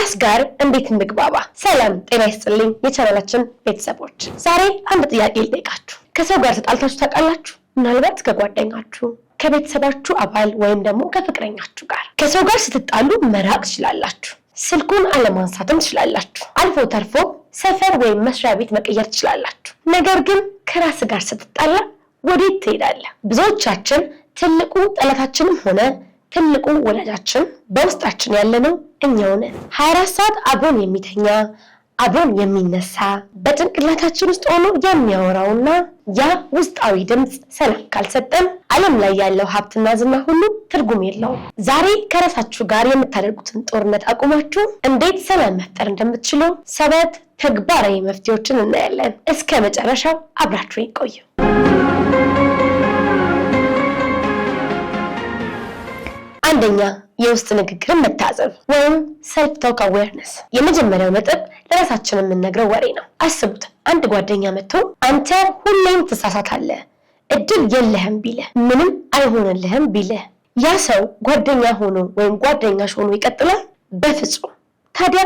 ከራስ ጋር እንዴት እንግባባ? ሰላም ጤና ይስጥልኝ የቻናላችን ቤተሰቦች። ዛሬ አንድ ጥያቄ ልጠይቃችሁ። ከሰው ጋር ተጣልታችሁ ታውቃላችሁ? ምናልባት ከጓደኛችሁ፣ ከቤተሰባችሁ አባል ወይም ደግሞ ከፍቅረኛችሁ ጋር። ከሰው ጋር ስትጣሉ መራቅ ትችላላችሁ። ስልኩን አለማንሳትም ትችላላችሁ። አልፎ ተርፎ ሰፈር ወይም መስሪያ ቤት መቀየር ትችላላችሁ። ነገር ግን ከራስ ጋር ስትጣላ ወዴት ትሄዳለህ? ብዙዎቻችን ትልቁ ጠላታችንም ሆነ ትልቁ ወላጃችን በውስጣችን ያለነው እኛው ነን። 24 ሰዓት አብሮን የሚተኛ አብሮን የሚነሳ በጭንቅላታችን ውስጥ ሆኖ የሚያወራውና ያ ውስጣዊ ድምፅ ሰላም ካልሰጠን ዓለም ላይ ያለው ሀብትና ዝና ሁሉ ትርጉም የለውም። ዛሬ ከራሳችሁ ጋር የምታደርጉትን ጦርነት አቁማችሁ እንዴት ሰላም መፍጠር እንደምትችሉ 7 ተግባራዊ መፍትሄዎችን እናያለን። እስከ መጨረሻው አብራችሁ ይቆዩ። አንደኛ፣ የውስጥ ንግግርን መታዘብ ወይም ሰልፍ ቶክ አዌርነስ። የመጀመሪያው ነጥብ ለራሳችን የምንነግረው ወሬ ነው። አስቡት፣ አንድ ጓደኛ መጥቶ አንተ ሁሌም ትሳሳታለህ፣ እድል የለህም ቢልህ፣ ምንም አይሆንልህም ቢልህ፣ ያ ሰው ጓደኛ ሆኖ ወይም ጓደኛሽ ሆኖ ይቀጥላል? በፍጹም። ታዲያ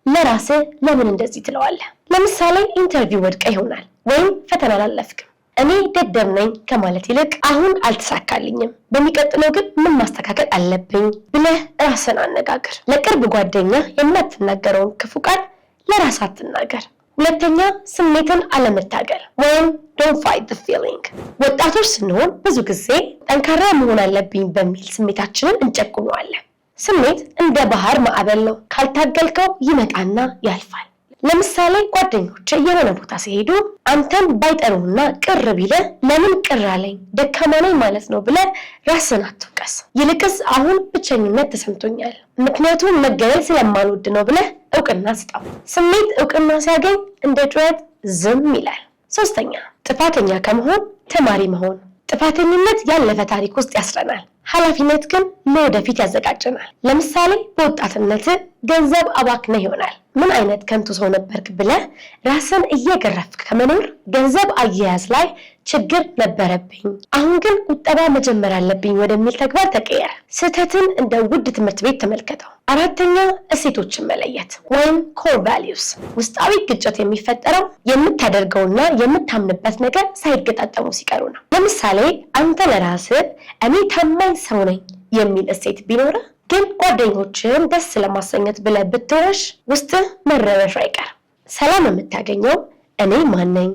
ለራስህ ለምን እንደዚህ ትለዋለህ? ለምሳሌ ኢንተርቪው ወድቀህ ይሆናል ወይም ፈተና አላለፍክም። እኔ ደደብ ነኝ ከማለት ይልቅ አሁን አልተሳካልኝም፣ በሚቀጥለው ግን ምን ማስተካከል አለብኝ ብለህ ራስን አነጋግር። ለቅርብ ጓደኛ የማትናገረውን ክፉ ቃል ለራስ አትናገር። ሁለተኛ፣ ስሜትን አለመታገል ወይም don't fight the feeling። ወጣቶች ስንሆን ብዙ ጊዜ ጠንካራ መሆን አለብኝ በሚል ስሜታችንን እንጨቁነዋለን። ስሜት እንደ ባህር ማዕበል ነው። ካልታገልከው ይመጣና ያልፋል። ለምሳሌ ጓደኞች የሆነ ቦታ ሲሄዱ አንተን ባይጠሩና ቅር ቢልህ ለምን ቅር አለኝ ደካማ ነኝ ማለት ነው ብለህ ራስን አትውቀስ። ይልቅስ አሁን ብቸኝነት ተሰምቶኛል ምክንያቱም መገለል ስለማልወድ ነው ብለህ እውቅና ስጠው። ስሜት እውቅና ሲያገኝ እንደ ጩኸት ዝም ይላል። ሶስተኛ፣ ጥፋተኛ ከመሆን ተማሪ መሆን። ጥፋተኝነት ያለፈ ታሪክ ውስጥ ያስረናል፣ ኃላፊነት ግን ለወደፊት ያዘጋጀናል። ለምሳሌ በወጣትነት ገንዘብ አባክነህ ይሆናል። ምን አይነት ከንቱ ሰው ነበርክ ብለህ ራስን እየገረፍክ ከመኖር ገንዘብ አያያዝ ላይ ችግር ነበረብኝ፣ አሁን ግን ቁጠባ መጀመር አለብኝ ወደሚል ተግባር ተቀየረ። ስህተትን እንደ ውድ ትምህርት ቤት ተመልከተው። አራተኛ፣ እሴቶችን መለየት ወይም ኮር ቫሊዩስ። ውስጣዊ ግጭት የሚፈጠረው የምታደርገውና የምታምንበት ነገር ሳይገጣጠሙ ሲቀሩ ነው። ለምሳሌ አንተ ለራስህ እኔ ታማኝ ሰው ነኝ የሚል እሴት ቢኖርህ ግን ጓደኞችን ደስ ለማሰኘት ብለህ ብትረሽ ውስጥህ መረበሹ አይቀርም። ሰላም የምታገኘው እኔ ማነኝ፣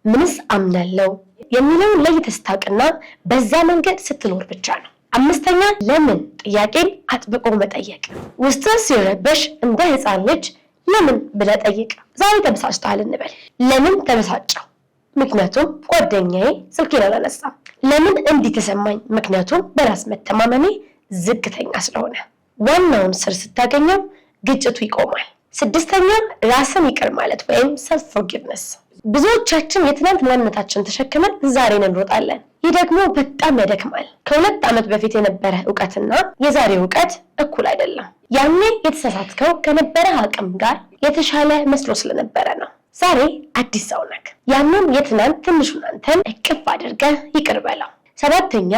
ምንስ አምናለሁ የሚለውን ለይተህ ስታውቅና በዛ መንገድ ስትኖር ብቻ ነው። አምስተኛ፣ ለምን ጥያቄን አጥብቆ መጠየቅ። ውስጥህ ሲረበሽ እንደ ሕፃን ልጅ ለምን ብለህ ጠይቅ። ዛሬ ተበሳጭተሃል እንበል። ለምን ተበሳጨው? ምክንያቱም ጓደኛዬ ስልኬን አላነሳም። ለምን እንዲህ ተሰማኝ? ምክንያቱም በራስ መተማመኔ ዝቅተኛ ስለሆነ። ዋናውን ስር ስታገኘው ግጭቱ ይቆማል። ስድስተኛ፣ ራስን ይቅር ማለት ወይም ሰልፍ ፎርጊቭነስ። ብዙዎቻችን የትናንት ማንነታችን ተሸክመን ዛሬን እንሮጣለን። ይህ ደግሞ በጣም ያደክማል። ከ2 ዓመት በፊት የነበረ እውቀትና የዛሬው እውቀት እኩል አይደለም። ያኔ የተሳሳትከው ከነበረ አቅም ጋር የተሻለ መስሎ ስለነበረ ነው። ዛሬ አዲስ ሰው ነህ። ያንን የትናንት ትንሹን አንተን እቅፍ አድርገህ ይቅር በለው። ሰባተኛ፣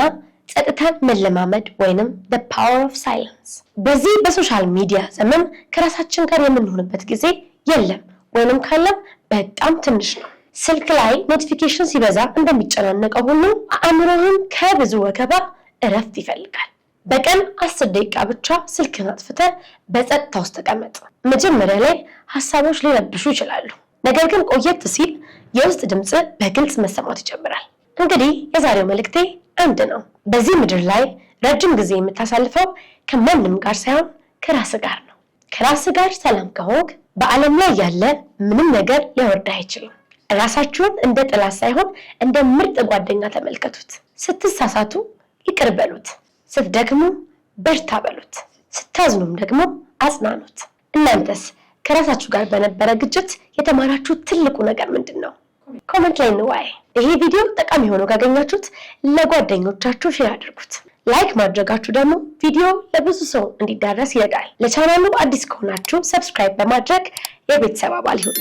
ጸጥታን መለማመድ ወይንም the power of silence። በዚህ በሶሻል ሚዲያ ዘመን ከራሳችን ጋር የምንሆንበት ጊዜ የለም ወይንም ካለም በጣም ትንሽ ነው። ስልክ ላይ ኖቲፊኬሽን ሲበዛ እንደሚጨናነቀው ሁሉ አእምሮህም ከብዙ ወከባ እረፍት ይፈልጋል። በቀን 10 ደቂቃ ብቻ ስልክን አጥፍተህ በጸጥታ ውስጥ ተቀመጥ። መጀመሪያ ላይ ሀሳቦች ሊረብሹ ይችላሉ፣ ነገር ግን ቆየት ሲል የውስጥ ድምጽ በግልጽ መሰማት ይጀምራል። እንግዲህ የዛሬው መልእክቴ አንድ ነው። በዚህ ምድር ላይ ረጅም ጊዜ የምታሳልፈው ከማንም ጋር ሳይሆን ከራስ ጋር ነው። ከራስ ጋር ሰላም ከሆንክ በዓለም ላይ ያለ ምንም ነገር ሊያወርድህ አይችልም። ራሳችሁን እንደ ጥላት ሳይሆን እንደ ምርጥ ጓደኛ ተመልከቱት። ስትሳሳቱ ይቅር በሉት፣ ስትደክሙ በርታ በሉት፣ ስታዝኑም ደግሞ አጽናኑት። እናንተስ ከራሳችሁ ጋር በነበረ ግጭት የተማራችሁ ትልቁ ነገር ምንድን ነው? ኮሜንት ላይ እንወያይ። ይሄ ቪዲዮ ጠቃሚ ሆኖ ካገኛችሁት ለጓደኞቻችሁ ሼር አድርጉት። ላይክ ማድረጋችሁ ደግሞ ቪዲዮ ለብዙ ሰው እንዲዳረስ ይረዳል። ለቻናሉ አዲስ ከሆናችሁ ሰብስክራይብ በማድረግ የቤተሰብ አባል ይሁኑ።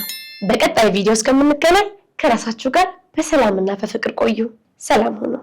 በቀጣይ ቪዲዮ እስከምንገናኝ ከራሳችሁ ጋር በሰላምና በፍቅር ቆዩ። ሰላም ሁኑ።